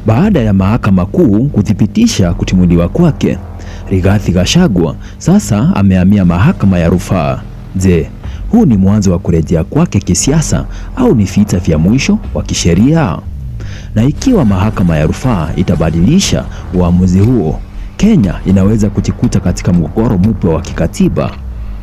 Baada ya mahakama kuu kuthibitisha kutimuliwa kwake, Rigathi Gachagua sasa amehamia mahakama ya rufaa. Je, huu ni mwanzo wa kurejea kwake kisiasa au ni vita vya mwisho wa kisheria? Na ikiwa mahakama ya rufaa itabadilisha uamuzi huo, Kenya inaweza kujikuta katika mgogoro mpya wa kikatiba.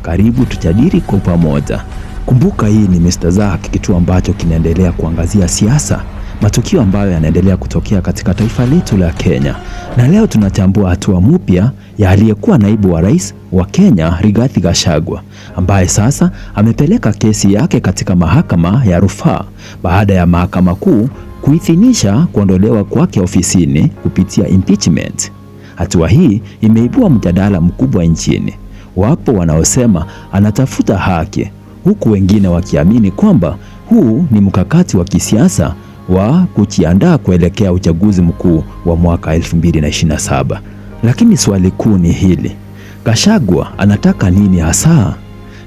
Karibu tujadili kwa pamoja. Kumbuka, hii ni Mr. Zack, kituo ambacho kinaendelea kuangazia siasa, matukio ambayo yanaendelea kutokea katika taifa letu la Kenya. Na leo tunachambua hatua mpya ya aliyekuwa naibu wa rais wa Kenya Rigathi Gachagua, ambaye sasa amepeleka kesi yake katika mahakama ya rufaa baada ya mahakama kuu kuidhinisha kuondolewa kwake ofisini kupitia impeachment. Hatua hii imeibua mjadala mkubwa nchini. Wapo wanaosema anatafuta haki, huku wengine wakiamini kwamba huu ni mkakati wa kisiasa wa kujiandaa kuelekea uchaguzi mkuu wa mwaka 2027. Lakini swali kuu ni hili: Gachagua anataka nini hasa?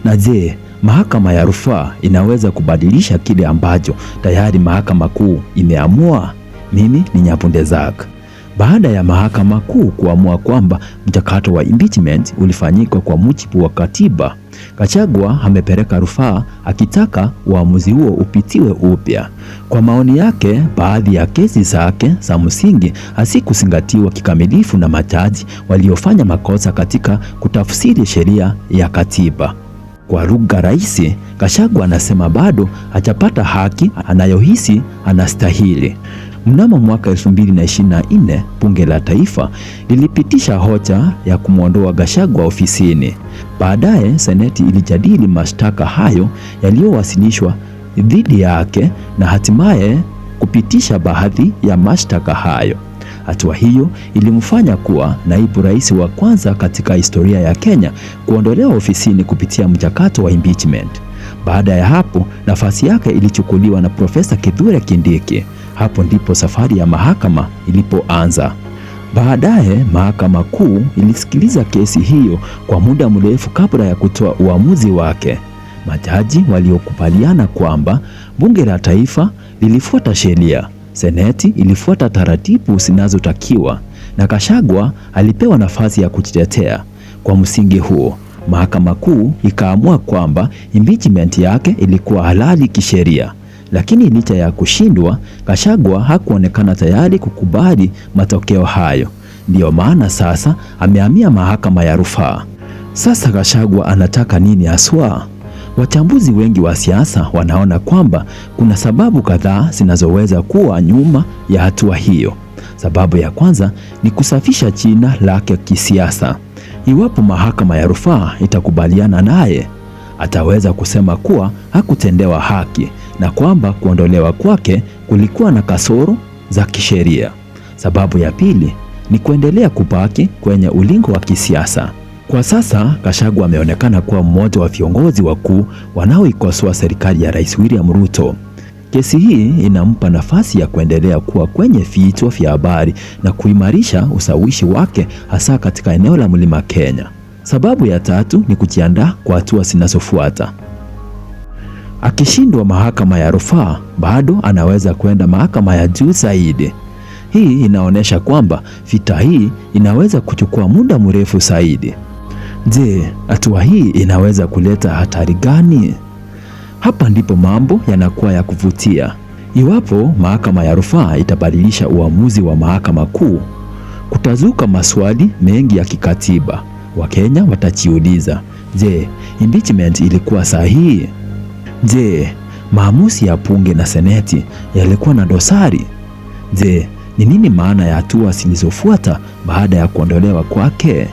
Na je, mahakama ya rufaa inaweza kubadilisha kile ambacho tayari mahakama kuu imeamua? Mimi ni Nyapunde Zack. Baada ya mahakama kuu kuamua kwamba mchakato wa impeachment ulifanyika kwa mujibu wa katiba, Gachagua amepeleka rufaa akitaka uamuzi huo upitiwe upya. Kwa maoni yake, baadhi ya kesi zake za msingi hazikuzingatiwa kikamilifu na majaji waliofanya makosa katika kutafsiri sheria ya katiba. Kwa lugha rahisi, Gachagua anasema bado hajapata haki anayohisi anastahili. Mnamo mwaka 2024, bunge la taifa lilipitisha hoja ya kumwondoa Gachagua ofisini. Baadaye seneti ilijadili mashtaka hayo yaliyowasilishwa dhidi yake na hatimaye kupitisha baadhi ya mashtaka hayo. Hatua hiyo ilimfanya kuwa naibu rais wa kwanza katika historia ya Kenya kuondolewa ofisini kupitia mchakato wa impeachment. Baada ya hapo, nafasi yake ilichukuliwa na Profesa Kithure Kindiki. Hapo ndipo safari ya mahakama ilipoanza. Baadaye mahakama kuu ilisikiliza kesi hiyo kwa muda mrefu kabla ya kutoa uamuzi wake. Majaji waliokubaliana kwamba bunge la taifa lilifuata sheria, seneti ilifuata taratibu zinazotakiwa na Gachagua alipewa nafasi ya kujitetea. Kwa msingi huo, mahakama kuu ikaamua kwamba impeachment yake ilikuwa halali kisheria. Lakini licha ya kushindwa, Gachagua hakuonekana tayari kukubali matokeo hayo. Ndiyo maana sasa amehamia mahakama ya rufaa. Sasa Gachagua anataka nini haswa? Wachambuzi wengi wa siasa wanaona kwamba kuna sababu kadhaa zinazoweza kuwa nyuma ya hatua hiyo. Sababu ya kwanza ni kusafisha jina lake kisiasa. Iwapo mahakama ya rufaa itakubaliana naye, ataweza kusema kuwa hakutendewa haki na kwamba kuondolewa kwake kulikuwa na kasoro za kisheria. Sababu ya pili ni kuendelea kubaki kwenye ulingo wa kisiasa. Kwa sasa Gachagua ameonekana kuwa mmoja wa viongozi wakuu wanaoikosoa serikali ya Rais William Ruto. Kesi hii inampa nafasi ya kuendelea kuwa kwenye vichwa vya habari na kuimarisha ushawishi wake hasa katika eneo la Mlima Kenya. Sababu ya tatu ni kujiandaa kwa hatua zinazofuata. Akishindwa mahakama ya rufaa, bado anaweza kwenda mahakama ya juu zaidi. Hii inaonyesha kwamba vita hii inaweza kuchukua muda mrefu zaidi. Je, hatua hii inaweza kuleta hatari gani? Hapa ndipo mambo yanakuwa ya kuvutia. Iwapo mahakama ya rufaa itabadilisha uamuzi wa mahakama kuu, kutazuka maswali mengi ya kikatiba. Wakenya watajiuliza, je, impeachment ilikuwa sahihi? Je, maamuzi ya bunge na seneti yalikuwa na dosari? Je, ni nini maana ya hatua zilizofuata baada ya kuondolewa kwake?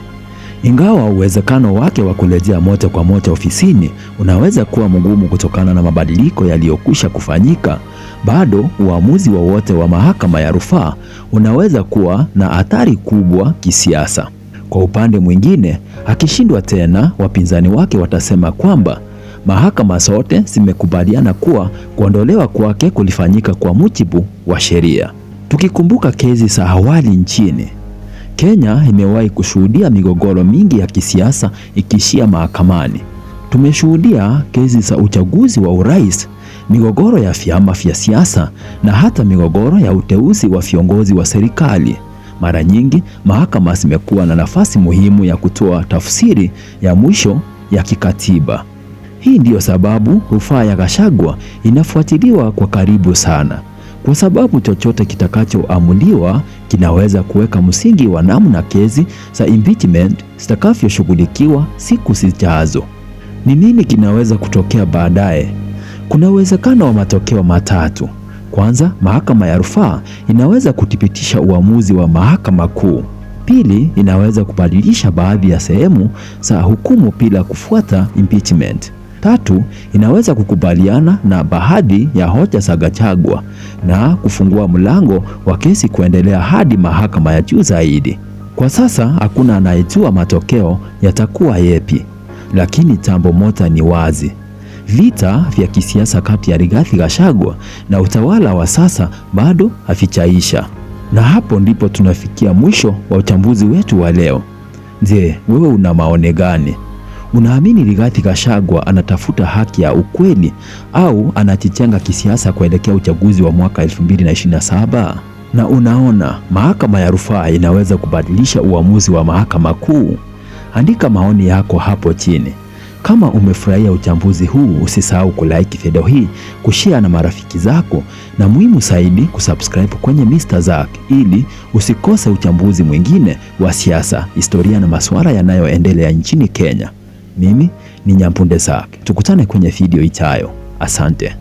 Ingawa uwezekano wake wa kurejea moja kwa moja ofisini unaweza kuwa mgumu kutokana na mabadiliko yaliyokwisha kufanyika, bado uamuzi wowote wa mahakama ya rufaa unaweza kuwa na athari kubwa kisiasa. Kwa upande mwingine, akishindwa tena, wapinzani wake watasema kwamba mahakama zote zimekubaliana kuwa kuondolewa kwake kulifanyika kwa mujibu wa sheria. Tukikumbuka kesi za awali nchini, Kenya imewahi kushuhudia migogoro mingi ya kisiasa ikiishia mahakamani. Tumeshuhudia kesi za uchaguzi wa urais migogoro ya vyama vya siasa na hata migogoro ya uteuzi wa viongozi wa serikali. Mara nyingi mahakama zimekuwa na nafasi muhimu ya kutoa tafsiri ya mwisho ya kikatiba. Hii ndiyo sababu rufaa ya Gachagua inafuatiliwa kwa karibu sana, kwa sababu chochote kitakachoamuliwa kinaweza kuweka msingi wa namna kesi za impeachment zitakavyoshughulikiwa siku zijazo. Ni nini kinaweza kutokea baadaye? Kuna uwezekano wa matokeo matatu. Kwanza, mahakama ya rufaa inaweza kuthibitisha uamuzi wa mahakama kuu. Pili, inaweza kubadilisha baadhi ya sehemu za hukumu bila kufuata impeachment. Tatu, inaweza kukubaliana na baadhi ya hoja za Gachagua na kufungua mlango wa kesi kuendelea hadi mahakama ya juu zaidi. Kwa sasa hakuna anayejua matokeo yatakuwa yepi, lakini jambo moja ni wazi. Vita vya kisiasa kati ya Rigathi Gachagua na utawala wa sasa bado havijaisha. Na hapo ndipo tunafikia mwisho wa uchambuzi wetu wa leo. Je, wewe una maoni gani? Unaamini Rigathi Gachagua anatafuta haki ya ukweli au anajitenga kisiasa kuelekea uchaguzi wa mwaka 2027? Na unaona mahakama ya rufaa inaweza kubadilisha uamuzi wa mahakama kuu? Andika maoni yako hapo chini. Kama umefurahia uchambuzi huu, usisahau kulike video hii, kushare na marafiki zako, na muhimu zaidi kusubscribe kwenye Mr. Zack ili usikose uchambuzi mwingine wa siasa, historia na masuala yanayoendelea nchini Kenya. Mimi ni Nyampunde Zack. Tukutane kwenye video ijayo. Asante.